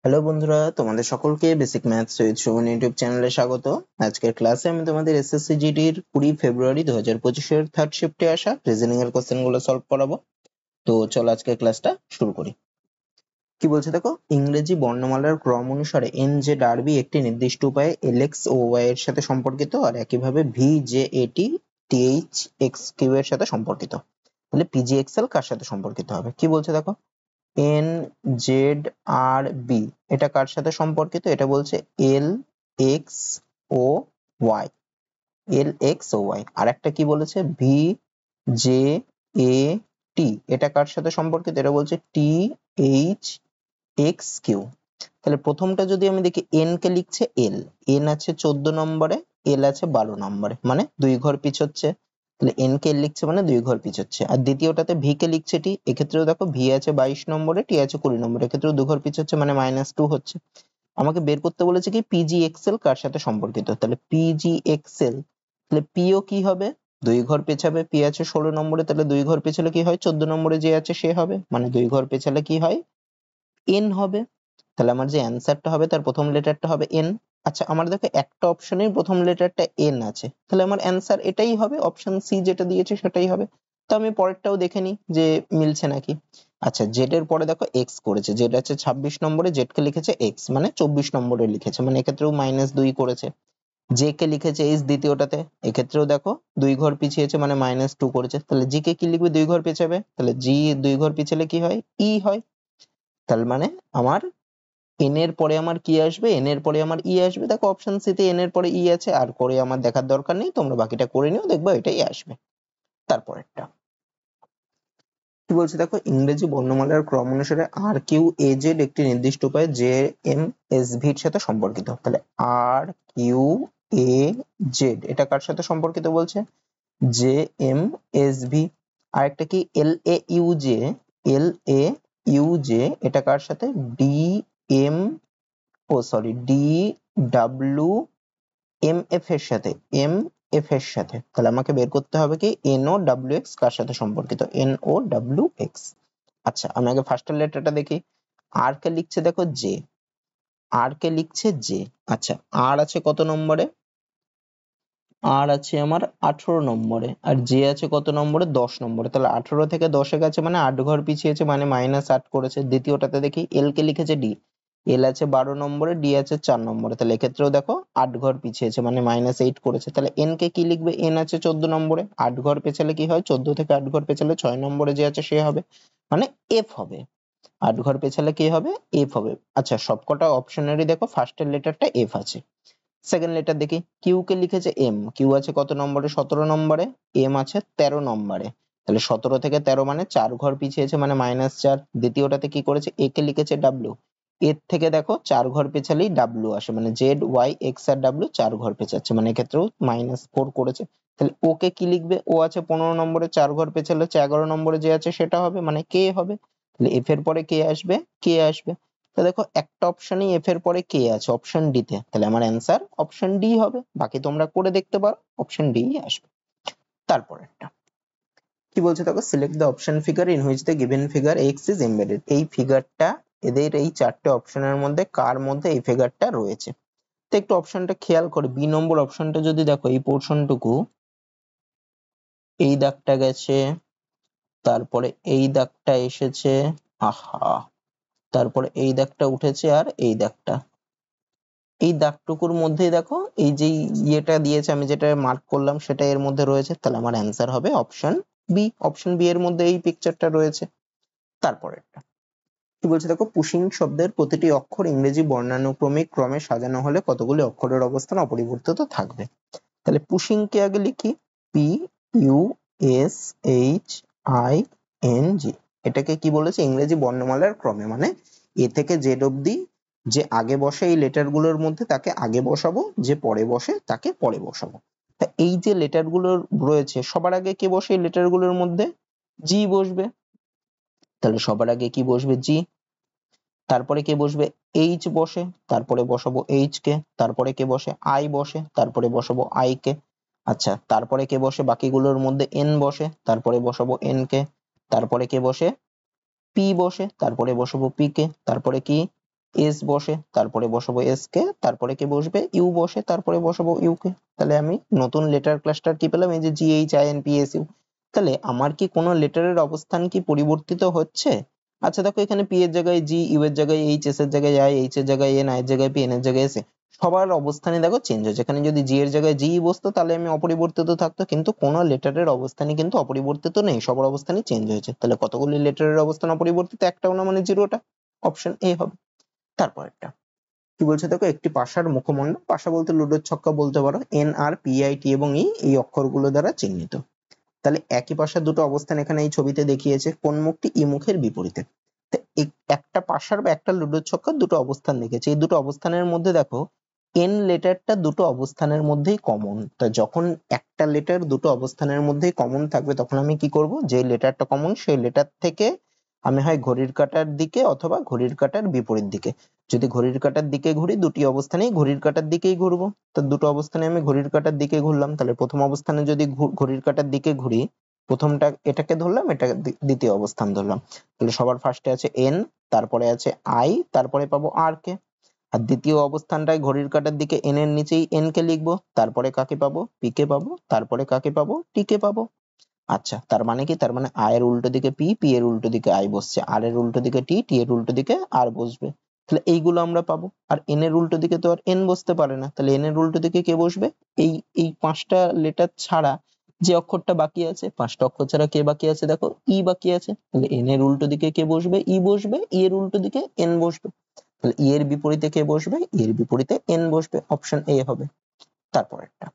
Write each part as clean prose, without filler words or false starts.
Hello বন্ধুরা, তোমাদের সকলকে basic maths with Suman YouTube চ্যানেলে স্বাগত। আজকের ক্লাসে আমি তোমাদের এসএসসি জিডির 20 ফেব্রুয়ারি 2025 এর থার্ড শিফটে আসা রিজনিং এর কোশ্চেনগুলো সলভ করাবো। তো চলো আজকের ক্লাসটা শুরু করি। কি বলছে দেখো, ইংরেজি বর্ণমালার ক্রম অনুসারে এন জে ডারবি একটি নির্দিষ্ট উপায়ে এলএক্স ও ওয়াই এর সাথে সম্পর্কিত, আর একইভাবে ভি জে এটি টিএইচ এক্স কিউ এর সাথে সম্পর্কিত। তাহলে পিজি এক্সএল কার সাথে সম্পর্কিত হবে? কি বলছে দেখো, এন জেড আর বি এটা কার সাথে সম্পর্কিত? এটা বলছে এল এক্স ও ওয়াই, এল এক্স ও ওয়াই। আর একটা কি বলেছে, ভি জে এ টি, এটা কার সাথে সম্পর্কিত? এটা বলছে টি এইচ এক্স কিউ। তাহলে প্রথমটা যদি আমি দেখি, এন কে লিখছে এল, এন আছে 14 নম্বরে, এল আছে 12 নম্বরে, মানে 2 ঘর পিছোচ্ছে। তাহলে এন কে এল লিখছে মানে 2 ঘর পিছোচ্ছে। আর দ্বিতীয়টাতে ভি কে লিখছে টি, এক্ষেত্রেও দেখো ভি আছে 22 নম্বরে, টি আছে 20 নম্বরে, এক্ষেত্রেও 2 ঘর পিছোচ্ছে মানে -2 হচ্ছে। আমাকে বের করতে বলেছে কি পিজি এক্সএল কার সাথে সম্পর্কিত। তাহলে পিজি এক্সএল, তাহলে পিও কি হবে? 2 ঘর পেছাবে, পি আছে 16 নম্বরে, তাহলে 2 ঘর পেছালে কি হয়? 14 নম্বরে যে আছে সে হবে, মানে 2 ঘর পেছালে কি হয়? এন হবে। তাহলে আমার যে অ্যান্সারটা হবে তার প্রথম লেটারটা হবে এন। আচ্ছা, আমার দেখো একটা অপশনের প্রথম লেটারটা এন আছে, তাহলে আমার অ্যান্সার এটাই হবে, অপশন সি যেটা দিয়েছে সেটাই হবে। তো আমি পরেরটাও দেখে নিই যে মিলছে নাকি। আচ্ছা, জেড এর পরে দেখো এক্স করেছে, জেড আছে 26 নম্বরে, জেড কে লিখেছে এক্স মানে 24 নম্বরে লিখেছে, মানে এক্ষেত্রেও -2 করেছে। জে কে লিখেছে এইচ দ্বিতীয়টাতে, এক্ষেত্রেও দেখো 2 ঘর পিছিয়েছে মানে -2 করেছে। তাহলে জি কে কি লিখবে? 2 ঘর পিছাবে, তাহলে জি 2 ঘর পিছালে কি হয়? ই হয়। তার মানে আমার এন এর পরে আমার কি আসবে? এন এর পরে আমার ই আসবে। দেখো অপশন সি তে এন এর পরে ই আছে, আর করে আমার দেখার দরকার নেই, তোমরা বাকিটা করে নিও, দেখবে এটাই আসবে। তারপরেরটা কি বলছে দেখো, ইংরেজি বর্ণমালার ক্রম অনুসারে আর কিউ এ জেড একটি নির্দিষ্ট উপায়ে জে এম এস ভি এর সাথে সম্পর্কিত। তাহলে আর কিউ এ জেড এটা কার সাথে সম্পর্কিত বলছে? J M S V. আর একটা কি L A U J, L A U J এটা কার সাথে? D M D W M F এর সাথে, এম এফ এর সাথে। তাহলে আমাকে বের করতে হবে কি এন ও ডাব্লিউ এক্স কার সাথে সম্পর্কিত, এন ও ডাব্লিউ এক্স। আচ্ছা, আমি আগে ফার্স্টের লেটারটা দেখি। আর কে লিখছে দেখো জে, আর কে লিখছে জে। আচ্ছা, আর আছে কত নম্বরে? আর আছে আমার 18 নম্বরে, আর জে আছে কত নম্বরে? 10 নম্বরে। তাহলে 18 থেকে 10 এ গেছে মানে 8 ঘর পিছিয়েছে, মানে -8 করেছে। দ্বিতীয়টাতে দেখি এল কে লিখেছে ডি, এল আছে 12 নম্বরে, ডি আছে 4 নম্বরে, তাহলে এক্ষেত্রেও দেখো 8 ঘর পিছিয়েছে মানে -8 করেছে। তাহলে এন কে কি লিখবে? এন আছে 14 নম্বরে, 8 ঘর পেছালে কি হয়? 14 থেকে 8 ঘর পেছালে 6 নম্বরে যে আছে সে হবে, মানে এফ হবে। 8 ঘর পেছালে কি হবে? এফ হবে। আচ্ছা, সবকটা অপশনেরই দেখো ফার্স্টের লেটারটা এফ আছে। সেকেন্ড লেটার দেখি, কিউ কে লিখেছে এম, কিউ আছে কত নম্বরে? 17 নম্বরে, এম আছে 13 নম্বরে, তাহলে 17 থেকে 13 মানে 4 ঘর পিছিয়েছে মানে -4। দ্বিতীয়টাতে কি করেছে? এ কে লিখেছে ডাব্লিউ, এর থেকে দেখো 4 ঘর পেছালেই ডাব্লিউ আসে, মানে জেড ওয়াই এক্স আর ডাব্লিউ 4 ঘর পেছাচ্ছে, মানে এক্ষেত্রেও -4 করেছে। তাহলে ও কে কি লিখবে? ও আছে 15 নম্বরে, 4 ঘর পেছালে হচ্ছে 11 নম্বরে যে আছে সেটা হবে, মানে কে হবে। তাহলে এফ এর পরে কে আসবে? কে আসবে। তো দেখো একটা অপশনেই এফ এর পরে কে আছে, অপশন ডি তে, তাহলে আমার অ্যান্সার অপশন ডি হবে। বাকি তোমরা করে দেখতে পারো, অপশন ডি আসবে। তারপরেরটা কি বলছে দেখো, select the option figure in which the given figure x is embedded. এই ফিগারটা, এদের এই চারটে অপশনের মধ্যে কার মধ্যে এই ফিগারটা রয়েছে? তো একটু অপশনটা খেয়াল করে, বি নম্বর অপশনটা যদি দেখো, এই পোর্শনটুকু, এই দাগটা গেছে, তারপরে এই দাগটা এসেছে, আহা, তারপরে এই দাগটা উঠেছে, আর এই দাগটা, এই দাগটুকুর মধ্যেই দেখো এই যে ইয়েটা দিয়েছে, আমি যেটা মার্ক করলাম সেটা এর মধ্যে রয়েছে। তাহলে আমার অ্যান্সার হবে অপশন বি, অপশন বি এর মধ্যে এই পিকচারটা রয়েছে। তারপরেরটা কি বলছে দেখো, পুশিং শব্দের প্রতিটি অক্ষর ইংরেজি বর্ণানুক্রমিক ক্রমে সাজানো হলে কতগুলি অক্ষরের অবস্থান অপরিবর্তিত থাকবে? তাহলে পুশিং কে আগে লিখি, P U S H I N G. এটাকে কি বলেছে? ইংরেজি বর্ণমালার ক্রমে, মানে এ থেকে জেড অব্দি যে আগে বসে এই লেটার গুলোর মধ্যে তাকে আগে বসাবো, যে পরে বসে তাকে পরে বসাবো। তা এই যে লেটার গুলো রয়েছে সবার আগে কে বসে এই লেটার গুলোর মধ্যে? জি বসবে। তাহলে সবার আগে কি বসবে? জি। তারপরে কে বসবে? এইচ বসে, তারপরে বসাবো এইচ কে। তারপরে কে বসে? আই বসে, তারপরে বসাবো আই কে। আচ্ছা, তারপরে কে বসে? বাকিগুলোর মধ্যে এন বসে, তারপরে বসাবো এন কে। তারপরে কে বসে? পি বসে, তারপরে বসাবো পি কে। তারপরে কি? এস বসে, তারপরে বসাবো এস কে, তারপরে কে বসবে, ইউ বসে, তারপরে বসাবো ইউ কে। তাহলে আমি নতুন লেটার ক্লাস্টার কি পেলাম, এই যে G H I N P S U. তাহলে আমার কি কোনো লেটারের অবস্থান কি পরিবর্তিত হচ্ছে? আচ্ছা দেখো, এখানে পি এর জায়গায় জি, ইউ এর জায়গায় এইচ, এস এর জায়গায় আই, এইচ এর জায়গায় এন, আই এর জায়গায় পি, এন এর জায়গায় এস, সবার অবস্থানে দেখো চেঞ্জ হয়েছে। এখানে যদি জি এর জায়গায় জি বসতো তাহলে আমি অপরিবর্তিত থাকতো, কিন্তু কোনো লেটারের অবস্থানই কিন্তু অপরিবর্তিত নেই, সবার অবস্থানই চেঞ্জ হয়েছে। তাহলে কতগুলি লেটারের অবস্থান অপরিবর্তিত? একটাও না, মানে জিরোটা। অপশন এ হবে। তারপরেরটা কি বলছে দেখো, একটি পাশার মুখমণ্ডল, পাশা বলতে লুডোর ছক্কা বলতে পারো, N R P I T এবং ই এই অক্ষরগুলো দ্বারা চিহ্নিত। তাহলে একই পাশার দুটো অবস্থান এখানে এই ছবিতে দেখিয়েছে, কোন মুখটি ই মুখের বিপরীতে। একটা পাশার বা একটা লুডোর ছক্কার দুটো অবস্থান দেখেছে, এই দুটো অবস্থানের মধ্যে দেখো এন লেটারটা দুটো অবস্থানের মধ্যেই কমন। তা যখন একটা লেটার দুটো অবস্থানের মধ্যেই কমন থাকবে তখন আমি কি করব, যে লেটারটা কমন সেই লেটার থেকে আমি হয় ঘড়ির কাঁটার দিকে অথবা ঘড়ির কাঁটার বিপরীত দিকে, যদি ঘড়ির কাঁটার দিকে ঘুরি দুটি অবস্থানেই ঘড়ির কাঁটার দিকেই ঘুরবো। তো দুটো অবস্থানে আমি ঘড়ির কাঁটার দিকে ঘুরলাম, তাহলে প্রথম অবস্থানে যদি ঘড়ির কাঁটার দিকে ঘুরি, প্রথমটা এটাকে ধরলাম, এটা দ্বিতীয় অবস্থান ধরলাম, তাহলে সবার ফার্স্টে আছে এন, তারপরে আছে আই, তারপরে পাবো আর কে। আর দ্বিতীয় অবস্থানটায় ঘড়ির কাঁটার দিকে এন এর নিচেই এন কে লিখবো, তারপরে কাকে পাবো, পি কে পাবো, তারপরে কাকে পাবো, টি কে পাবো। আচ্ছা, তার মানে কি, তার মানে আই এর উল্টো দিকে পি, পি এর উল্টো দিকে আই বসছে, আর এর উল্টো দিকে টি, টি এর উল্টো দিকে আর বসবে। তাহলে এইগুলো আমরা পাবো। আর এন এর উল্টো দিকে তো আর এন বসতে পারে না, তাহলে এন এর উল্টো দিকে কে বসবে? এই এই পাঁচটা লেটার ছাড়া যে অক্ষরটা বাকি আছে, পাঁচটা অক্ষর ছাড়া কে বাকি আছে, দেখো ই বাকি আছে, তাহলে এন এর উল্টো দিকে কে বসবে? ই বসবে। ই এর উল্টো দিকে এন বসবে, তাহলে ই এর বিপরীতে কে বসবে? ই এর বিপরীতে এন বসবে। অপশন এ হবে। তারপরেরটা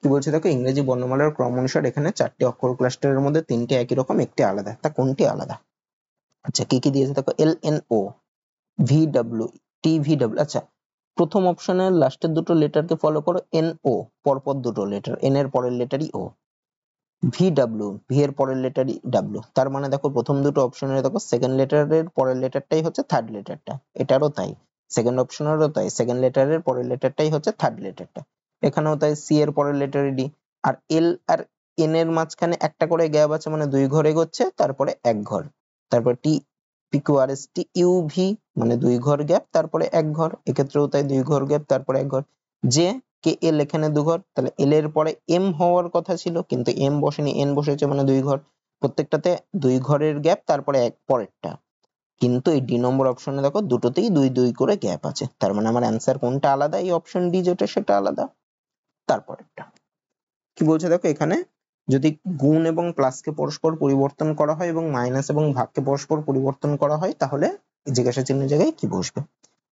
কি বলছে দেখো, ইংরেজি বর্ণমালার ক্রম অনুসারে এখানে চারটি অক্ষর ক্লাস্টারের মধ্যে তিনটি একই রকম, একটি আলাদা, তা কোনটি আলাদা? আচ্ছা, কি কি দিয়েছে দেখো, L N O, V W, T V W. আচ্ছা, প্রথম অপশনের লাস্টের দুটো লেটারকে ফলো করো, এন ও পরপর দুটো লেটার, এন এর পরের লেটারই ও, ভি ডাব্লিউ ভি এর পরের লেটারই ডাব্লিউ। তার মানে দেখো প্রথম দুটো অপশনের দেখো সেকেন্ড লেটারের পরের লেটারটাই হচ্ছে থার্ড লেটারটা, এটারও তাই, সেকেন্ড অপশনেরও তাই, সেকেন্ড লেটারের পরের লেটারটাই হচ্ছে থার্ড লেটারটা, এখানেও তাই, সি এর পরের লেটার ডি। আর এল আর এন এর মাঝখানে একটা করে গ্যাপ আছে, মানে দুই ঘর এগোচ্ছে, তারপরে এক ঘর, তারপর টি পিকিউ আর এস টি ইউ ভি, মানে দুই ঘর গ্যাপ, তারপরে এক ঘর, এক্ষেত্রেও তাই, দুই ঘর গ্যাপ, তারপরে এক ঘর। যে কে এল এখানে দু ঘর, তাহলে এল এর পরে এম হওয়ার কথা ছিল কিন্তু এম বসেনি, এন বসেছে, মানে দুই ঘর, প্রত্যেকটাতে দুই ঘরের গ্যাপ, তারপরে এক পরেরটা। কিন্তু এই ডি নম্বর অপশনে দেখো দুটোতেই দুই দুই করে গ্যাপ আছে, তার মানে আমার অ্যান্সার কোনটা আলাদা? এই অপশন ডি যেটা, সেটা আলাদা। তারপরেরটা কি বলছে দেখো, এখানে যদি গুণ এবং প্লাসকে পরস্পর পরিবর্তন করা হয় এবং মাইনাস এবং ভাগকে পরস্পর পরিবর্তন করা হয় তাহলে জিজ্ঞাসা চিহ্নের জায়গায় কি বসবে?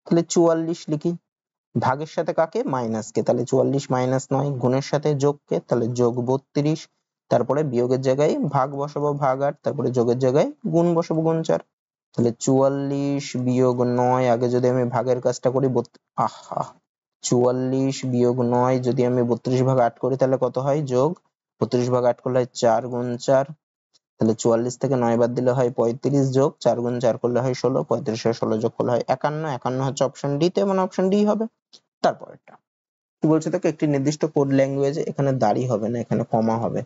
তাহলে 44 লিখি, ভাগের সাথে কাকে? মাইনাস কে, তাহলে 44 মাইনাস 9, গুণের সাথে যোগ কে, তাহলে যোগ 32, তারপরে বিয়োগের জায়গায় ভাগ বসাবো ভাগ 8, তারপরে যোগের জায়গায় গুণ বসাবো গুণ 4। তাহলে 44 বিয়োগ 9, আগে যদি আমি ভাগের কাজটা করি, আহা, 44 বিয়োগ 9 যদি আমি 32 ভাগ 8 করি তাহলে কত হয়? যোগ 32 ভাগ 8 করলে হয় 4 গুণ 4, তাহলে 44 থেকে 9 বাদ দিলে হয় 35, যোগ 4 গুণ 4 করলে হয় 16, 35 আর 16 যোগ করলে হয় 51, 51 হচ্ছে অপশন ডি তে, মানে অপশন ডি হবে। তারপরেরটা কি বলছে দেখো, একটি নির্দিষ্ট কোড ল্যাঙ্গুয়েজে, এখানে দাড়ি হবে না, এখানে কমা হবে,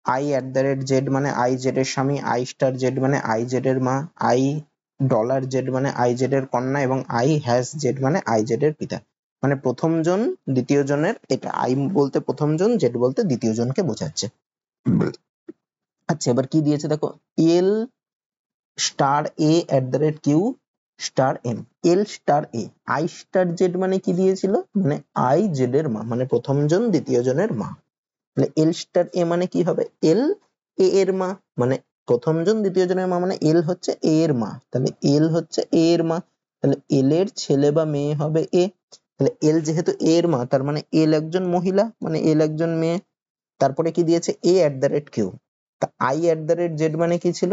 i@z মানে আই জেড এর স্বামী, i স্টার জেড মানে আই জেড এর মা, i ডলার জেড মানে আই জেড এর কন্যা, এবং i হ্যাশ জেড মানে আই জেড এর পিতা। মানে প্রথম জন দ্বিতীয় জনের, এটা i বলতে প্রথম জন, জেড বলতে দ্বিতীয় জনকে বোঝাচ্ছে। আচ্ছা, এবার কি দিয়েছে দেখো, L star A @q star M, L star A, I star Z মানে কি দিয়েছিল, মানে আই জেড এর মা, মানে প্রথম জন দ্বিতীয় জনের মা। তাহলে এল স্টার এ মানে কি হবে, এল এ এর মা, মানে প্রথম জন দ্বিতীয় জনের মা, মানে এল হচ্ছে এ এর মা, তাহলে এল হচ্ছে এ এর মা, তাহলে এল এর ছেলে বা মেয়ে হবে এ। তাহলে এল যেহেতু এ এর মা, তার মানে এল একজন মহিলা, মানে এল একজন মেয়ে। তারপরে কি দিয়েছে, a@q, তা i@z মানে কি ছিল,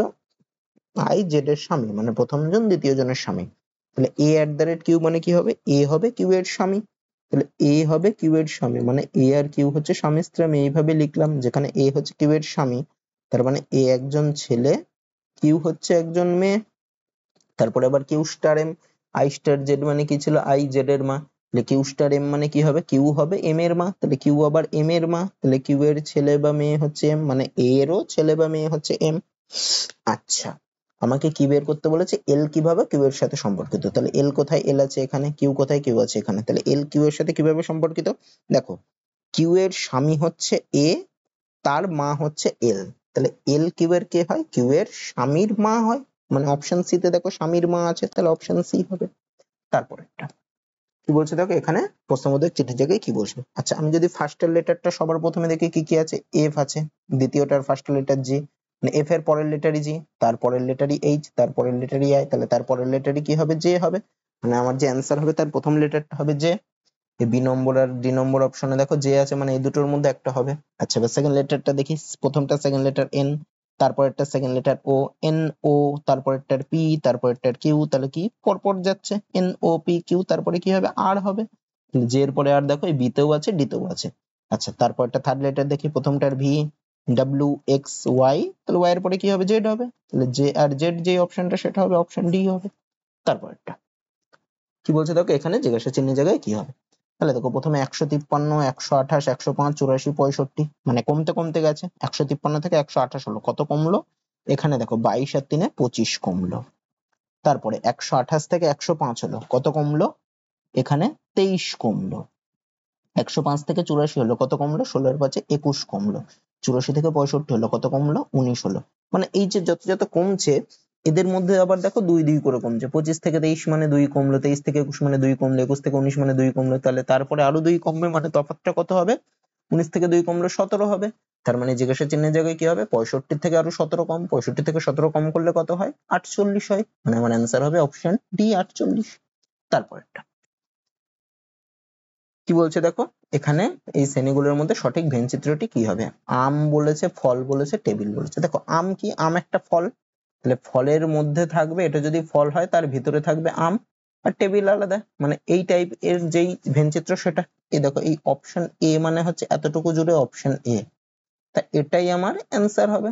আই জেড এর স্বামী, মানে প্রথম জন দ্বিতীয় জনের স্বামী। তাহলে a@q মানে কি হবে, এ হবে কিউ এর স্বামী, তাহলে এ হবে কিউ এর স্বামী, মানে এ আর কিউ হচ্ছে স্বামী স্ত্রী, আমি এইভাবে লিখলাম, যেখানে এ হচ্ছে কিউ এর স্বামী, তার মানে এ একজন ছেলে, কিউ হচ্ছে একজন মেয়ে। তারপরে আবার Q star M, I star Z মানে কি ছিল, আই জেড এর মা, তাহলে কিউ স্টার এম মানে কি হবে, কিউ হবে এম এর মা, তাহলে কিউ আবার এম এর মা, তাহলে কিউ এর ছেলে বা মেয়ে হচ্ছে এম, মানে এ এরও ছেলে বা মেয়ে হচ্ছে এম। আচ্ছা, আমাকে কি বের করতে বলেছে, এল কিভাবে কিউ এর সাথে সম্পর্কিত। তাহলে এল কোথায়, এল আছে এখানে, কিউ কোথায়, কিউ আছে এখানে। তাহলে এল কিউ এর সাথে কিভাবে সম্পর্কিত, দেখো কিউ এর স্বামী হচ্ছে এ, তার মা হচ্ছে এল। তাহলে এল কিউ এর কে হয়, কিউ এর স্বামীর মা হয়, মানে অপশন সি তে দেখো স্বামীর মা আছে, তাহলে অপশন সি হবে। তারপরেরটা কি বলছে দেখো এখানে প্রশ্নবোধক চিঠির জায়গায় কি বসবে। আচ্ছা আমি যদি ফার্স্টের লেটারটা সবার প্রথমে দেখি কি কি আছে, এফ আছে, দ্বিতীয়টার ফার্স্ট লেটার জি, মানে এফ এর পরের লেটারই জি, তারপরের লেটারই এইচ, তারপরের লেটারই আই, তাহলে তারপরের লেটারই কি হবে, জে হবে। মানে আমার যে অ্যান্সার হবে তার প্রথম লেটারটা হবে জে। এই বি নম্বর আর ডি নম্বর অপশনে দেখো জে আছে, মানে এই দুটোর মধ্যে একটা হবে। আচ্ছা এবার সেকেন্ড লেটারটা দেখি, প্রথমটা সেকেন্ড লেটার এন, তারপরেরটা সেকেন্ড লেটার ও, এন ও, তারপরেরটার পি, তারপরেরটার কিউ, তাহলে কি পরপর যাচ্ছে, এন ও পি কিউ, তারপরে কি হবে আর হবে। জে এর পরে আর দেখো এই বি তেও আছে, ডি তেও আছে। আচ্ছা তারপরটা থার্ড লেটার দেখি, প্রথমটার ভি, ডাব্লিউ এক্স ওয়াই, তাহলে ওয়াই এর পরে কি হবে, জেড হবে। তাহলে জে আর জেড যে অপশনটা সেটা হবে অপশন ডি হবে। তারপরটা কি বলছে দেখো এখানে জিজ্ঞাসা চিহ্নের জায়গায় কি হবে। তাহলে দেখো প্রথমে 153, 128, 105, 84, 65, মানে কমতে কমতে গেছে, 153 থেকে 128 হলো, কত কমলো, এখানে দেখো 22 আর 3 25 কমলো। তারপরে 128 থেকে 105 হলো, কত কমলো, এখানে 23 কমলো। 105 থেকে 84 হলো, কত কমলো, 16 এর 5 21 কমলো। 84 থেকে 65 হলো, কত কমলো, 19 হলো। মানে এই যে যত যত কমছে এদের মধ্যে আবার দেখো 2 2 করে কমছে, 25 থেকে 23 মানে 2 কমলো, 23 থেকে 21 মানে 2 কমলো, 21 থেকে 19 মানে 2 কমলো, তাহলে তারপরে আরো 2 কমবে, মানে তফাৎটা কত হবে, 19 থেকে 2 কমলো 17 হবে। তার মানে জিজ্ঞাসা চিহ্নের জায়গায় কি হবে, 65 থেকে আরো 17 কম, 65 থেকে 17 কম করলে কত হয়, 48 হয়। মানে আমার অ্যান্সার হবে অপশন ডি 48। তারপরেরটা কি বলছে দেখো এখানে, এই শ্রেণীগুলোর মধ্যে সঠিক ভেন চিত্রটি কি হবে। আম বলেছে, ফল বলেছে, টেবিল বলেছে। দেখো আম কি, আম একটা ফল, তাহলে ফলের মধ্যে থাকবে, এটা যদি ফল হয় তার ভিতরে থাকবে আম, আর টেবিল আলাদা, মানে এই টাইপ এর যেই ভেন চিত্র সেটা। এই দেখো এই অপশন এ মানে হচ্ছে এতটুকু জুড়ে অপশন এ, তা এটাই আমার অ্যান্সার হবে।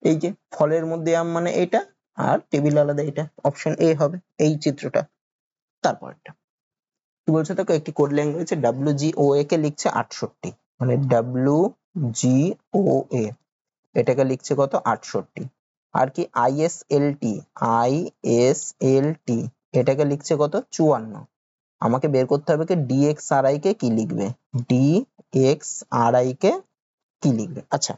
এই যে ফলের মধ্যে আম মানে এটা, আর টেবিল আলাদা, এটা অপশন এ হবে এই চিত্রটা। তারপরটা কি বলছে দেখো, একটি কোড ল্যাঙ্গুয়েজে WGOA কে লিখছে 68, মানে WGOA এটাকে লিখছে কত, 68। আর কি ISLT এটাকে লিখছে কত, 54। আমাকে বের করতে হবে কি DXRI কে কি লিখবে, DXRI কে কি লিখবে। আচ্ছা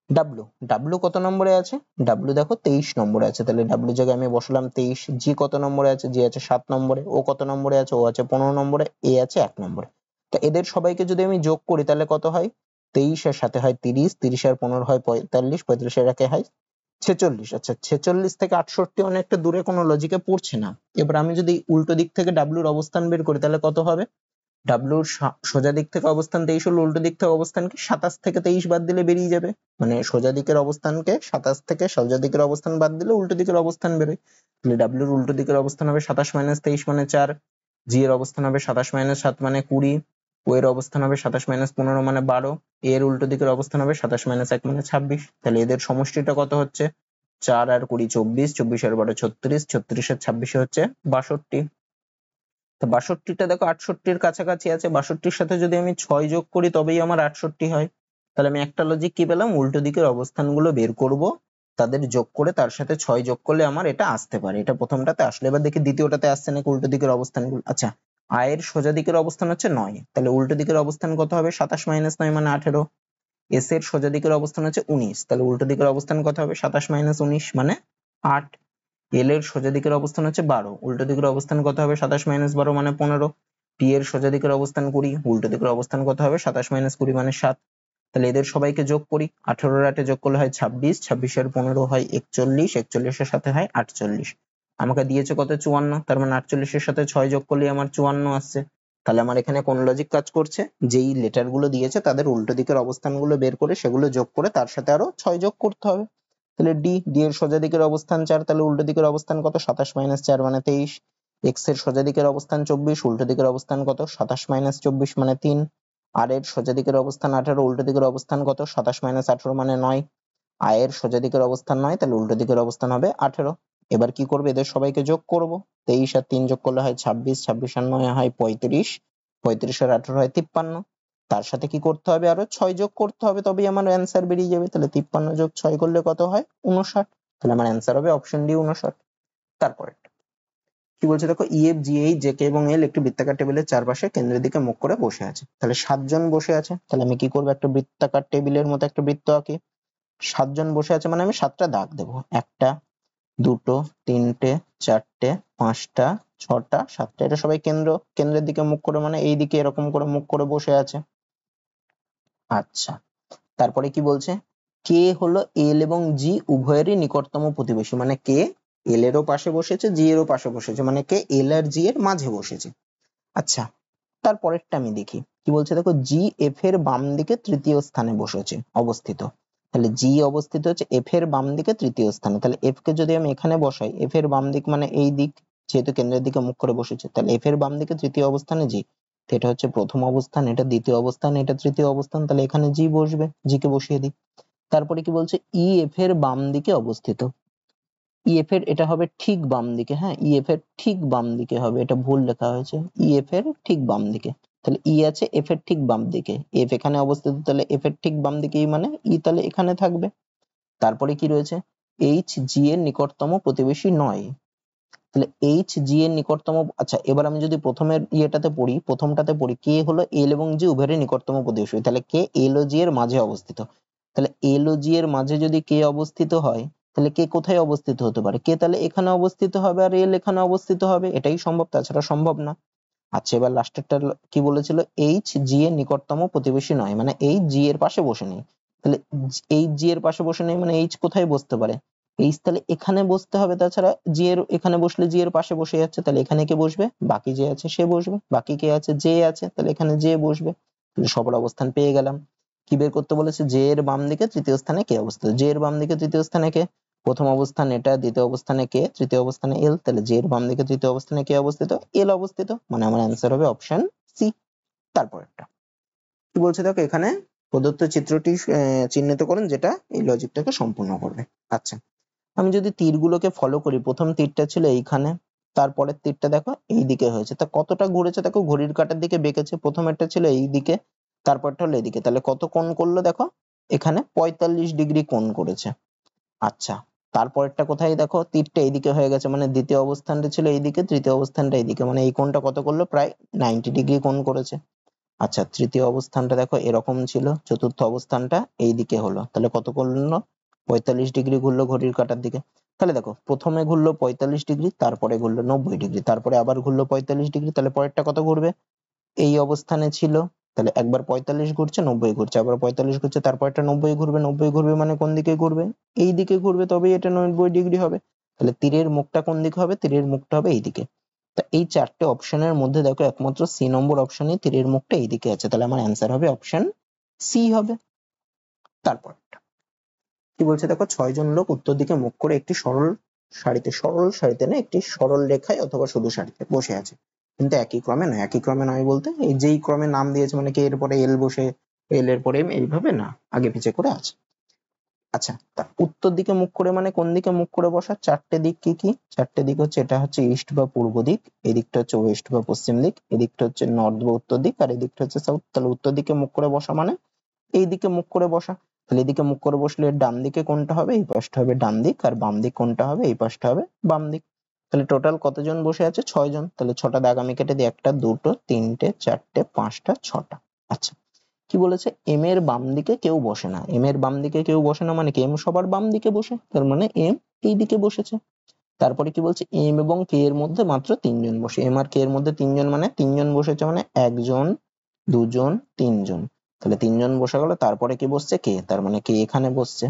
ডাব্লু, ডাব্লু কত নম্বরে আছে, ডাব্লু দেখো 23 নম্বরে আছে, তাহলে ডাব্লু জায়গায় আমি বসালাম 23। জি কত নম্বরে আছে, জি আছে 7 নম্বরে। ও কত নম্বরে আছে, ও আছে 15 নম্বরে। এ আছে 1 নম্বরে। তো এদের সবাইকে যদি আমি যোগ করি তাহলে কত হয়, 23 এর সাথে হয় 30, 30 আর 15 হয় 45, 45 এর একে হয় 46। আচ্ছা 46 থেকে 68 অনেকটা দূরে, কোনো লজিকে পড়ছে না। এবার আমি যদি উল্টো দিক থেকে ডাব্লুর অবস্থান বের করি তাহলে কত হবে, ডাব্লুর সোজা দিক থেকে অবস্থান 23 হলো, উল্টো দিক থেকে অবস্থান কি 27 থেকে 23 বাদ দিলে বেরিয়ে যাবে, মানে সোজা দিকের অবস্থানকে 27 থেকে সোজা দিকের অবস্থান বাদ দিলে উল্টো দিকের অবস্থান বেরোয়। তাহলে ডাব্লুর উল্টো দিকের অবস্থান হবে 27 - 23 মানে 4, জি এর অবস্থান হবে 27 - 7 মানে 20, ও এর অবস্থান হবে 27 - 15 মানে 12, এর উল্টো দিকের অবস্থান হবে 27 - 1 মানে 26। তাহলে এদের সমষ্টিটা কত হচ্ছে, 4 আর 20 24, 24 আর 12 36, 36 আর 26 হচ্ছে 62। তো 62টা দেখো 68-র কাছাকাছি আছে, 62-র সাথে যদি আমি 6 যোগ করি তবেই আমার 68 হয়। তাহলে আমি একটা লজিক কি পেলাম, উল্টো দিকের অবস্থানগুলো বের করব, তাদের যোগ করে তার সাথে 6 যোগ করলে আমার এটা আসতে পারে। এটা প্রথমটাতে আসলে, এবার দেখি দ্বিতীয়টাতে আসছে নাকি উল্টো দিকের অবস্থানগুলো। আচ্ছা আয়ের সোজা দিকের অবস্থান হচ্ছে 9, তাহলে উল্টো দিকের অবস্থান কত হবে, 27 - 9 মানে 18। এস এর সোজা দিকের অবস্থান হচ্ছে 19, তাহলে উল্টো দিকের অবস্থান কত হবে, 27 - 19 মানে 8। এল এর সোজা দিকের অবস্থান হচ্ছে 12, উল্টো দিকের অবস্থান কত হবে, 27 - 12 মানে 15। টি এর সোজা দিকের অবস্থান 20, উল্টো দিকের অবস্থান কত হবে, 27 - 20 মানে 7। তাহলে এদের সবাইকে যোগ করি, 18 এর 8 যোগ করলে হয় 26, 26 এর 15 হয় 41, 41 এর সাথে হয় 48। আমাকে দিয়েছে কত, 54, তার মানে 48 এর সাথে 6 যোগ করলে আমার 54 আসছে। তাহলে আমার এখানে কোন লজিক কাজ করছে, যেই লেটার গুলো দিয়েছে তাদের উল্টো দিকের অবস্থানগুলো বের করে সেগুলো যোগ করে তার সাথে আরো 6 যোগ করতে হবে। তাহলে ডি এর সোজা দিকের অবস্থান 4, তাহলে উল্টো দিকের অবস্থান কত, 27 - 4 মানে 23। এক্স এর সোজা দিকের অবস্থান 24, উল্টো দিকের অবস্থান কত, 27 - 24 মানে 3। আর এর সোজা দিকের অবস্থান 18, উল্টো দিকের অবস্থান কত, 27 - 18 মানে 9। আয়ের সোজা দিকের অবস্থান 9, তাহলে উল্টো দিকের অবস্থান হবে 18। এবার কি করবে, এদের সবাইকে যোগ করব, 23 আর 3 যোগ করলে হয় 26, 26 আর 9 হয় 35, 35 আর 18 হয় 53। তার সাথে কি করতে হবে, আরো 6 যোগ করতে হবে, তবেই আমার অ্যান্সার বেরিয়ে যাবে। তাহলে 53 যোগ 6 করলে কত হয়, 59। তাহলে আমার অ্যান্সার হবে অপশন ডি 59। তারপরে কি বলছে দেখো, EF G H J K এবং এল একটি বৃত্তাকার টেবিলের চারপাশে কেন্দ্রের দিকে মুখ করে বসে আছে। তাহলে 7জন বসে আছে, তাহলে আমি কি করবো, একটা বৃত্তাকার টেবিলের মতো একটা বৃত্ত আঁকি। 7জন বসে আছে মানে আমি 7টা দাগ দেবো, 1টা 2টো 3টে 4টে 5টা 6টা 7টা, এটা সবাই কেন্দ্রের দিকে মুখ করে মানে এই দিকে এরকম করে মুখ করে বসে আছে। আচ্ছা, তারপরে কি বলছে, কে হলো এল এবং জি উভয়েরই নিকটতম প্রতিবেশী, মানে কে এল এরও পাশে বসেছে, জি এরও পাশে বসেছে, মানে কে এল আর জি এর মাঝে বসেছে। আচ্ছা, তারপরেরটা আমি দেখি কি বলছে দেখো, জি এফ এর বাম দিকে তৃতীয় স্থানে বসেছে অবস্থিত। তাহলে জি অবস্থিত হচ্ছে এফ এর বাম দিকে তৃতীয় স্থানে, তাহলে এফ কে যদি আমি এখানে বসাই, এফ এর বাম দিক মানে এই দিক, যেহেতু কেন্দ্রের দিকে মুখ করে বসেছে, তাহলে এফ এর বাম দিকে তৃতীয় অবস্থানে জি, এটা হচ্ছে প্রথম অবস্থান, এটা দ্বিতীয় অবস্থান, এটা তৃতীয় অবস্থান, তাহলে এখানে জি বসবে, জি কে বসিয়ে দিই। তারপরে কি বলছে, ই এফ এর বাম দিকে অবস্থিত, ইএফ এর এটা হবে ঠিক বাম দিকে, হ্যাঁ ইএফ এর ঠিক বাম দিকে হবে, এটা ভুল লেখা হয়েছে, ইএফ এর ঠিক বাম দিকে, তাহলে ই আছে এফ এর ঠিক বাম দিকে, এফ এখানে অবস্থিত, তাহলে এফ এর ঠিক বাম দিকেই মানে ই তাহলে এখানে থাকবে। তারপরে কি রয়েছে, এইচ জি এর নিকটতম প্রতিবেশী নয়, তাহলে এইচ জি এর নিকটতম, আচ্ছা এবার আমি যদি প্রথমের ইয়েটাতে পড়ি, প্রথমটাতে পড়ি, কে হলো এল এবং জি উভয়েরই নিকটতম প্রতিবেশী, তাহলে কে এল ও জি এর মাঝে অবস্থিত, তাহলে এল ও জি এর মাঝে যদি কে অবস্থিত হয়, তাহলে কে কোথায় অবস্থিত হতে পারে, কে তাহলে এখানে অবস্থিত হবে আর এল এখানে অবস্থিত হবে, এটাই সম্ভব, তাছাড়া সম্ভব না। আচ্ছা, এবার লাস্টেরটা কি বলেছিল, এইচ জি এর নিকটতম প্রতিবেশী নয়, মানে এইচ জি এর পাশে বসে নেই, তাহলে এইচ জি এর পাশে বসে নেই মানে এইচ কোথায় বসতে পারে, এইচ তাহলে এখানে বসতে হবে, তাছাড়া জি এর এখানে বসলে জি এর পাশে বসে যাচ্ছে, তাহলে এখানে কে বসবে, বাকি যে আছে সে বসবে, বাকি কে আছে, জে আছে, তাহলে এখানে জে বসবে, তাহলে সবার অবস্থান পেয়ে গেলাম। কি বের করতে বলেছে, জে এর বাম দিকে তৃতীয় স্থানে কে অবস্থিত, জে এর বাম দিকে তৃতীয় স্থানে কে, প্রথম অবস্থান এটা, দ্বিতীয় অবস্থানে কে, তৃতীয় অবস্থানে এল, তাহলে জে এর বাম দিকে তৃতীয় অবস্থানে কে অবস্থিত, এল অবস্থিত, মানে আমার অ্যান্সার হবে অপশন সি। তারপরেরটা কি বলছে দেখো, এখানে প্রদত্ত চিত্রটি চিহ্নিত করুন যেটা এই লজিকটাকে সম্পূর্ণ করবে। আচ্ছা, আমি যদি তীরগুলোকে ফলো করি, প্রথম তীরটা ছিল এইখানে, তারপরের তীরটা দেখো এই দিকে হয়েছে, তা কতটা ঘুরেছে দেখো, ঘড়ির কাঁটার দিকে বেঁকেছে, প্রথমেরটা ছিল এই দিকে, তারপরটা হলো এদিকে, তাহলে কত কোণ করলো দেখো, এখানে 45 ডিগ্রি কোণ করেছে। আচ্ছা, তারপরেরটা কোথায় দেখো, তীরটা এইদিকে হয়ে গেছে, মানে দ্বিতীয় অবস্থানটা ছিল এইদিকে, তৃতীয় অবস্থানটা এইদিকে, মানে এই কোণটা কত করলো, প্রায় 90 ডিগ্রি কোণ করেছে। আচ্ছা, তৃতীয় অবস্থানটা দেখো এরকম ছিল, চতুর্থ অবস্থানটা এইদিকে হলো, তাহলে কত করলো, 45 ডিগ্রি ঘুরলো ঘড়ির কাঁটার দিকে। তাহলে দেখো প্রথমে ঘুরলো 45 ডিগ্রি, তারপরে ঘুরলো 90 ডিগ্রি, তারপরে আবার ঘুরলো 45 ডিগ্রি, তাহলে পরেরটা কত ঘুরবে, এই অবস্থানে ছিল, তাহলে একবার 45 ঘুরছে, 90 ঘুরছে, আবার 45 ঘুরছে, তারপর একটা 90 ঘুরবে, 90 ঘুরবে মানে কোন দিকে ঘুরবে, এই দিকে ঘুরবে, তবেই এটা 90 ডিগ্রি হবে। তাহলে তীরের মুখটা কোন দিকে হবে, তীরের মুখটা হবে এইদিকে। তা এই চারটে অপশনের মধ্যে দেখো একমাত্র সি নম্বর অপশনে তীরের মুখটা এইদিকে আছে, তাহলে আমার অ্যান্সার হবে অপশন সি হবে। তারপর কি বলছে দেখো, 6জন লোক উত্তর দিকে মুখ করে একটি সরল সারিতে না, একটি সরল রেখায় অথবা শুধু সারিতে বসে আছে, কিন্তু একই ক্রমে নয়, একই ক্রমে নয় বলতে এই যেই ক্রমে নাম দিয়েছে, মানে কে এর পরে এল বসে, এল এর পরে এম, এইভাবে না, আগে পিছে করে আছে। আচ্ছা, তা উত্তর দিকে মুখ করে মানে কোন দিকে মুখ করে বসা, চারটে দিক কি কি, চারটে দিক হচ্ছে, এটা হচ্ছে ইস্ট বা পূর্ব দিক, এই দিকটা হচ্ছে ওয়েস্ট বা পশ্চিম দিক, এই দিকটা হচ্ছে নর্থ বা উত্তর দিক, আর এই দিকটা হচ্ছে সাউথ। তাহলে উত্তর দিকে মুখ করে বসা মানে এই দিকে মুখ করে বসা, তাহলে এদিকে মুখ করে বসলে ডান দিকে কোনটা হবে, এই পাশটা হবে ডান দিক, আর বাম দিক কোনটা হবে, এই পাশটা হবে বাম দিক। তাহলে টোটাল কতজন বসে আছে, 6জন, তাহলে 6টা দাগ আমি কেটে দিই, 1টা 2টো 3টে 4টে 5টা 6টা। আচ্ছা, কি বলেছে, এম এর বাম দিকে কেউ বসে না, এম এর বাম দিকে কেউ বসে না মানে কি, এম সবার বাম দিকে বসে, তার মানে এম এই দিকে বসেছে। তারপরে কি বলছে, এম এবং কে এর মধ্যে মাত্র 3জন বসে, এম আর কে এর মধ্যে 3জন মানে 3জন বসেছে, মানে 1জন 2জন 3জন, তাহলে 3জন বসে গেল, তারপরে কি বসছে, কে, তার মানে কে এখানে বসছে।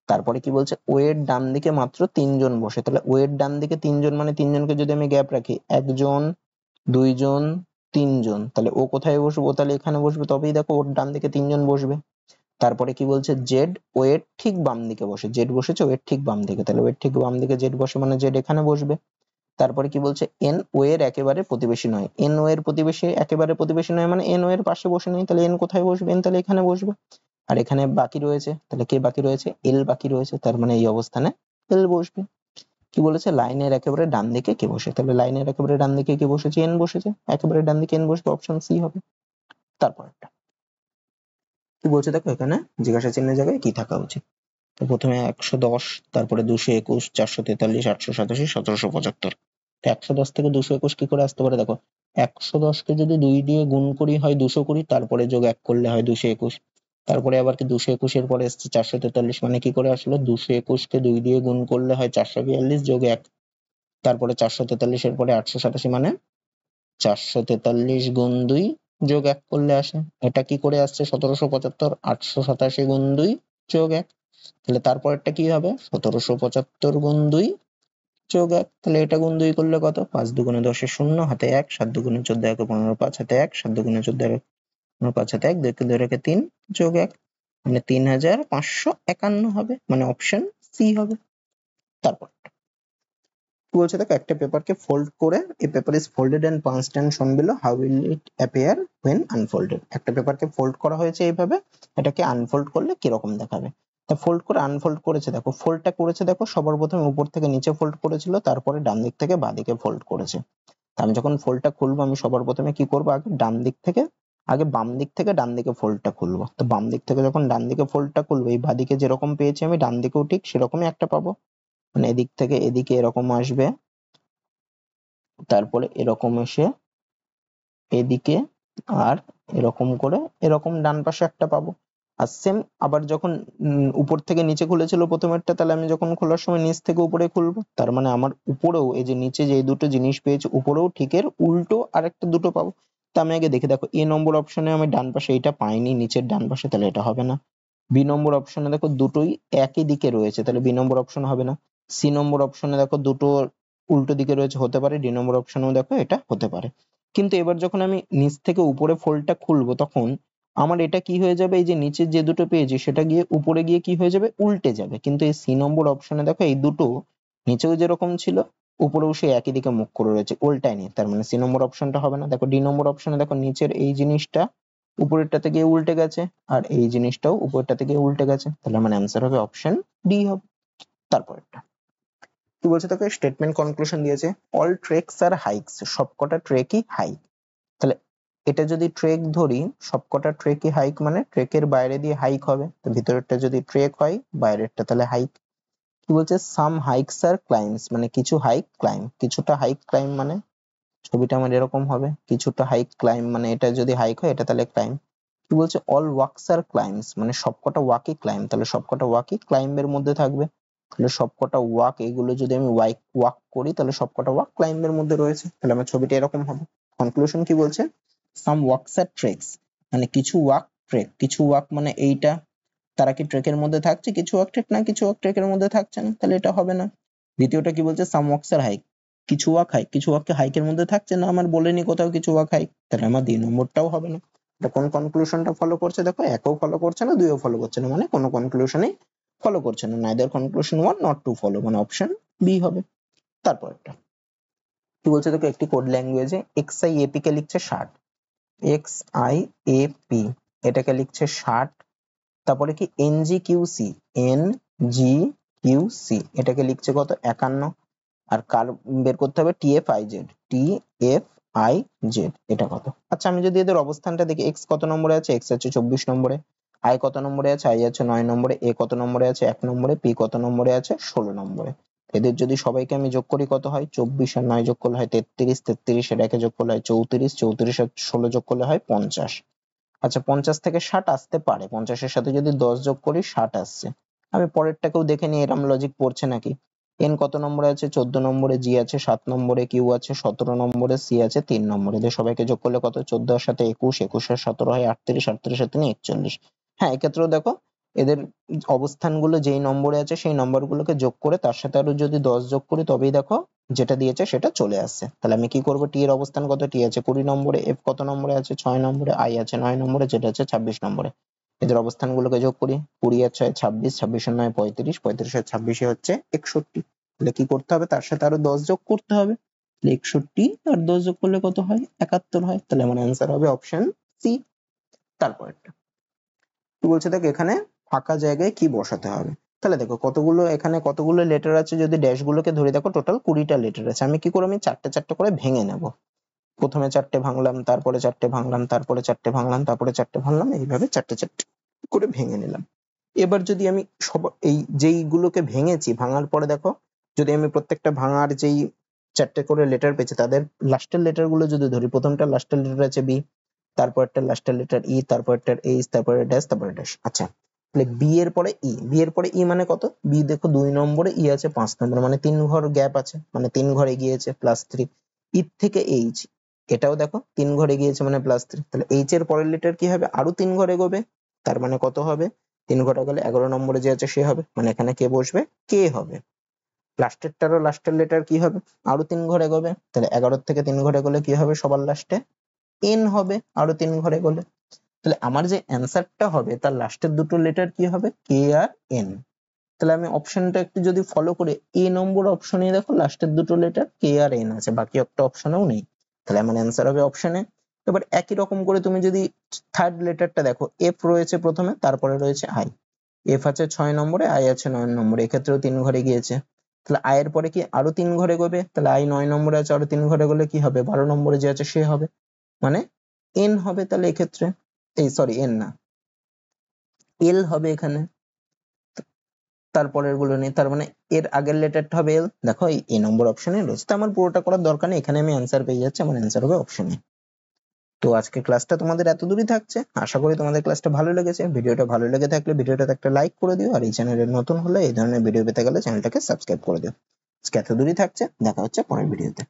তারপরে কি বলছে, ও এর ডান দিকে মাত্র 3জন বসে, তাহলে ও এর ডান দিকে 3জন মানে 3জনকে যদি আমি গ্যাপ রাখি, 1জন 2জন 3জন, তাহলে ও কোথায় বসবে, ও তাহলে এখানে বসবে, তবেই দেখো ওর ডান দিকে 3জন বসবে। তারপরে কি বলছে, জেড ও এর ঠিক বাম দিকে বসে, জেড বসেছে ও এর ঠিক বাম দিকে, তাহলে ও এর ঠিক বাম দিকে জেড বসে মানে জেড এখানে বসবে। তারপরে কি বলছে, এন ও এর একেবারে প্রতিবেশী নয়, এন ও এর প্রতিবেশী একেবারে প্রতিবেশী নয় মানে এন ও এর পাশে বসে নেই, তাহলে এন কোথায় বসবে, এন তাহলে এখানে বসবে। আর এখানে বাকি রয়েছে, তাহলে কে বাকি রয়েছে, এল বাকি রয়েছে, তার মানে এই অবস্থানে এল বসবে। কি বলেছে, লাইনের একেবারে ডান দিকে কে বসে, তাহলে লাইনের একেবারে ডান দিকে কে বসেছে, এন বসেছে, একেবারে ডান দিকে এন বসবে, অপশন সি হবে। তারপরটা কি বলছে দেখো, এখানে জিজ্ঞাসা চিহ্নের জায়গায় কি থাকা উচিত, তো প্রথমে 110, তারপরে 221, 443, 887, 1775। 110 থেকে 221 কি করে আসতে পারে দেখো, 110 কে যদি 2 দিয়ে গুণ করি হয় 220, তারপরে যোগ 1 করলে হয় 221, তারপরে আবার কি 221 এর পরে এসছে 443, মানে কি করে আসলো, 221 কে 2 দিয়ে গুণ করলে হয় 442 যোগ 1, তারপরে 443 এর পরে 887, মানে 443 গুণ 2 যোগ 1 করলে আসে, এটা কি করে আসছে 1775, 887 গুণ 2 যোগ 1, তাহলে তারপরেরটা কি হবে 1775 গুণ 2 যোগ 1, তাহলে এটা গুণ 2 করলে কত, 5 দুগুণে 10 এর 0, হাতে 1, 7 দুগুণে 14 একে 15, 5 হাতে 1, 7 দুগুণে 14 একে 15, 5 হাতে 1, 2 কে 2 রেখে 3 যোগ 1, মানে 3551 হবে, মানে অপশন সি হবে। তারপর কি বলছে দেখো, একটা পেপারকে ফোল্ড করে, a paper is folded and punched and shown below, how will it appear when unfolded। একটা পেপারকে ফোল্ড করা হয়েছে এইভাবে, এটাকে আনফোল্ড করলে কিরকম দেখাবে। তা ফোল্ড করে আনফোল্ড করেছে দেখো, ফোল্ডটা করেছে দেখো, সবার প্রথমে উপর থেকে নিচে ফোল্ড করেছিল, তারপরে ডান দিক থেকে বাঁ দিকে ফোল্ড করেছে। তা আমি যখন ফোল্ডটা খুলবো, আমি সবার প্রথমে কি করবো, আগে ডান দিক থেকে, আগে বাম দিক থেকে ডান দিকে ফোল্ডটা খুলবো। তো বাম দিক থেকে যখন ডান দিকে ফোল্ডটা খুলবো, এই বাঁদিকে যেরকম পেয়েছি আমি ডান দিকেও ঠিক সেরকমই একটা পাবো, মানে এদিক থেকে এদিকে এরকম আসবে, তারপরে এরকম এসে এদিকে, আর এরকম করে এরকম ডান পাশে একটা পাবো। আর সেম আবার যখন উপর থেকে নিচে খুলেছিল প্রথমেরটা, তাহলে আমি যখন খোলার সময় নিচ থেকে উপরে খুলবো, তার মানে আমার উপরেও এই যে নিচে যে দুটো জিনিস পেয়েছি, উপরেও ঠিকের উল্টো আরেকটা দুটো পাবো। তা আমি আগে দেখে দেখো, এ নম্বর অপশনে আমি ডান পাশে এইটা পাইনি, নিচের ডান পাশে, তাহলে এটা হবে না। বি নম্বর অপশনে দেখো দুটোই একই দিকে রয়েছে, তাহলে বি নম্বর অপশন হবে না। সি নম্বর অপশনে দেখো দুটো উল্টো দিকে রয়েছে, হতে পারে। ডি নম্বর অপশনেও দেখো এটা হতে পারে। কিন্তু এবার যখন আমি নিচ থেকে উপরে ফোল্ডটা খুলবো, তখন আমার এটা কি হয়ে যাবে, এই যে নিচের যে দুটো পেয়েছি সেটা গিয়ে উপরে গিয়ে কি হয়ে যাবে, উল্টে যাবে। কিন্তু এই সি নম্বর অপশনে দেখো এই দুটো নিচেও যেরকম ছিল, উপরেও সে একই দিকে মুখ করে রয়েছে, উল্টায়নি, তার মানে সি নম্বর অপশনটা হবে না। দেখো ডি নম্বর অপশনে দেখো নিচের এই জিনিসটা উপরেরটাতে গিয়ে উল্টে গেছে, আর এই জিনিসটাও উপরেরটাতে গিয়ে উল্টে গেছে, তাহলে আমার অ্যান্সার হবে অপশন ডি হবে। তারপরেরটা কি বলছে, তোকে স্টেটমেন্ট কনক্লুশন দিয়েছে, অল ট্রেকস আর হাইকস, সবকটা ট্রেকই হাইক। তাহলে এটা যদি ট্রেক ধরি, সবকটা ট্রেকই হাইক, মানে ট্রেকের বাইরে দিয়ে হাইক হবে, তো ভিতরেরটা যদি ট্রেক হয়, বাইরেরটা তাহলে হাইক। কি বলছে, সাম হাইকস আর ক্লাইম্বস, মানে কিছু হাইক ক্লাইম্ব, কিছুটা হাইক ক্লাইম্ব, মানে ছবিটা আমার এরকম হবে, কিছুটা হাইক ক্লাইম্ব, মানে এটা যদি হাইক হয় এটা তাহলে ক্লাইম্ব। কি বলছে, অল ওয়াকস আর ক্লাইম্বস, মানে সবকটা ওয়াকই ক্লাইম্ব, তাহলে সবকটা ওয়াকই ক্লাইম্বের মধ্যে থাকবে। তাহলে সবকটা ওয়াক, এগুলো যদি আমি ওয়াক করি, তাহলে সবকটা ওয়াক ক্লাইম্বের মধ্যে রয়েছে, তাহলে আমার ছবিটা এরকম হবে। কনক্লুশন কি বলছে, সাম ওয়াকস আর ট্রেকস, মানে কিছু ওয়াক ট্রেক, কিছু ওয়াক মানে এইটা, তারা কি ট্রেকের মধ্যে থাকছে, কিছু ওয়াক ট্রেক না, কিছু ওয়াক ট্রেকের মধ্যে থাকছে না, তাহলে এটা হবে না। দ্বিতীয়টা কি বলছে, সাম ওয়াকস আর হাইক, কিছু ওয়াক হাইক, কিছু ওয়াককে হাইকের মধ্যে থাকছে না, আমার বলেনি কোথাও কিছু ওয়াক হাইক, তাহলে আমার 2 নম্বরটাও হবে না। এটা কোন কনক্লুশনটা ফলো করছে দেখো, একও ফলো করছে না, দুইও ফলো করছে না, মানে কোনো কনক্লুশনই ফলো করছে না, neither conclusion 1 not to follow, মানে অপশন বি হবে। তারপরটা কি বলছে দেখো, একটি কোড ল্যাঙ্গুয়েজে XIAP কে লিখছে 60, XIAP এটাকে লিখছে 60, তারপরে কি NGQC, NGQC এটাকে লিখছে কত 51, আর কার বের করতে হবে, TFIZ, TFIZ এটা কত। আচ্ছা আমি যদি এদের অবস্থানটা দেখি, x কত নম্বরে আছে, x আছে 24 নম্বরে, i কত নম্বরে আছে, i আছে 9 নম্বরে, a কত নম্বরে আছে 1 নম্বরে, p কত নম্বরে আছে 16 নম্বরে। এদের যদি সবাইকে আমি যোগ করি কত হয়, 24 আর 9 যোগ করলে হয় 33, 33 এর একে যোগ করলে হয় 34, 34 আর 16 যোগ করলে হয় 50। আচ্ছা 50 থেকে 60 আসতে পারে, 50 এর সাথে যদি 10 যোগ করি 60 আসছে। আমি পরেরটাকেও দেখে নিই এরম লজিক পড়ছে নাকি। n কত নম্বরে আছে, 14 নম্বরে, g আছে 7 নম্বরে, q আছে 17 নম্বরে, c আছে 3 নম্বরে। এদের সবাইকে যোগ করলে কত, 14 এর সাথে 21, 21 আর 17 হয় 38, 38 আর 3 41। হ্যাঁ এক্ষেত্রেও দেখো এদের অবস্থানগুলো যেই নম্বরে আছে সেই নম্বরগুলোকে যোগ করে তার সাথে আরো যদি 10 যোগ করি, তবেই দেখো যেটা দিয়েছে সেটা চলে আসছে। তাহলে আমি কি করব, টি এর অবস্থান কত, টি আছে 20 নম্বরে, এফ কত নম্বরে আছে 6 নম্বরে, আই আছে 9 নম্বরে, যেটা আছে 26 নম্বরে। এদের অবস্থানগুলোকে যোগ করি, 20 আর 6 26, 26 আর 9 35, 35 আর 26 হচ্ছে 61। তাহলে কি করতে হবে, তার সাথে আরো 10 যোগ করতে হবে, 61 আর 10 যোগ করলে কত হয়, 71 হয়। তাহলে আমার অ্যান্সার হবে অপশন সি। তারপরটা কি বলছে দেখ, এখানে ফাঁকা জায়গায় কি বসাতে হবে। তাহলে দেখো কতগুলো এখানে কতগুলো লেটার আছে, যদি ড্যাশ গুলোকে ধরে দেখো টোটাল 20টা লেটার আছে। আমি কি করে, আমি চারটে চারটে করে ভেঙে নেব, প্রথমে 4টে ভাঙলাম, তারপরে 4টে ভাঙলাম, তারপরে 4টে ভাঙলাম, তারপরে 4টে ভাঙলাম, এইভাবে চারটে চারটে করে ভেঙে নিলাম। এবার যদি আমি সব এই যেইগুলোকে ভেঙেছি, ভাঙার পরে দেখো যদি আমি প্রত্যেকটা ভাঙার যেই 4টে করে লেটার পেয়েছি তাদের লাস্টের লেটার গুলো যদি ধরি, প্রথমটা লাস্টের লেটার আছে বি, তারপরটা লাস্টের লেটার ই, তারপরটা এইচ, তারপরে ড্যাশ, তারপরে ড্যাশ। আচ্ছা, তাহলে বি এর পরে ই, বি এর পরে ই মানে কত? বি দেখো 2 নম্বরে, ই আছে 5 নম্বরে, মানে 3 ঘর গ্যাপ আছে, মানে 3 ঘর এগিয়েছে, +3। ই থেকে এইচ, এটাও দেখো 3 ঘর এগিয়েছে, মানে +3। তাহলে এইচ এর পরের লেটার কি হবে? আরো 3 ঘর এগোবে, তার মানে কত হবে? 3 ঘর গেলে 11 নম্বরে যে আছে সে হবে, মানে এখানে কে বসবে? কে হবে। লাস্টেরটারও লাস্টের লেটার কি হবে? আরো 3 ঘর এগোবে, তাহলে 11 থেকে 3 ঘর এগোলে কি হবে সবার লাস্টে? এন হবে, আরো 3 ঘর এগোলে। তাহলে আমার যে অ্যান্সারটা হবে তার লাস্টের দুটো লেটার কি হবে? কে আর এন। তাহলে আমি অপশনটা একটু যদি ফলো করে, এ নম্বর অপশনে দেখো লাস্টের দুটো লেটার কে আর এন আছে, বাকি একটা অপশনেও নেই, তাহলে আমার অ্যান্সার হবে অপশনে। এবার একই রকম করে তুমি যদি থার্ড লেটারটা দেখো, এফ রয়েছে প্রথমে, তারপরে রয়েছে আই। এফ আছে 6 নম্বরে, আই আছে 9 নম্বরে, এক্ষেত্রেও 3 ঘরে গিয়েছে। তাহলে আই এর পরে কি আরো 3 ঘরে এগোবে, তাহলে আই 9 নম্বরে আছে, আরো 3 ঘরে গেলে কি হবে? 12 নম্বরে যে আছে সে হবে, মানে এন হবে। তাহলে এক্ষেত্রে এই সরি এন না, এল হবে এখানে, তারপরের গুলো নেই, তার মানে এর আগের লেটারটা হবে এল। দেখো এই এ নম্বর অপশনে রয়েছে, তো আমার পুরোটা করার দরকার নেই, এখানে আমি অ্যান্সার পেয়ে যাচ্ছি, আমার অ্যান্সার হবে অপশনে। তো আজকে ক্লাসটা তোমাদের এত দূরই থাকছে, আশা করি তোমাদের ক্লাসটা ভালো লেগেছে। ভিডিওটা ভালো লেগে থাকলে ভিডিওটাতে একটা লাইক করে দিও, আর এই চ্যানেলে নতুন হলে এই ধরনের ভিডিও পেতে গেলে চ্যানেলটাকে সাবস্ক্রাইব করে দিও। আজকে এত দূরই থাকছে, দেখা হচ্ছে পরের ভিডিওতে।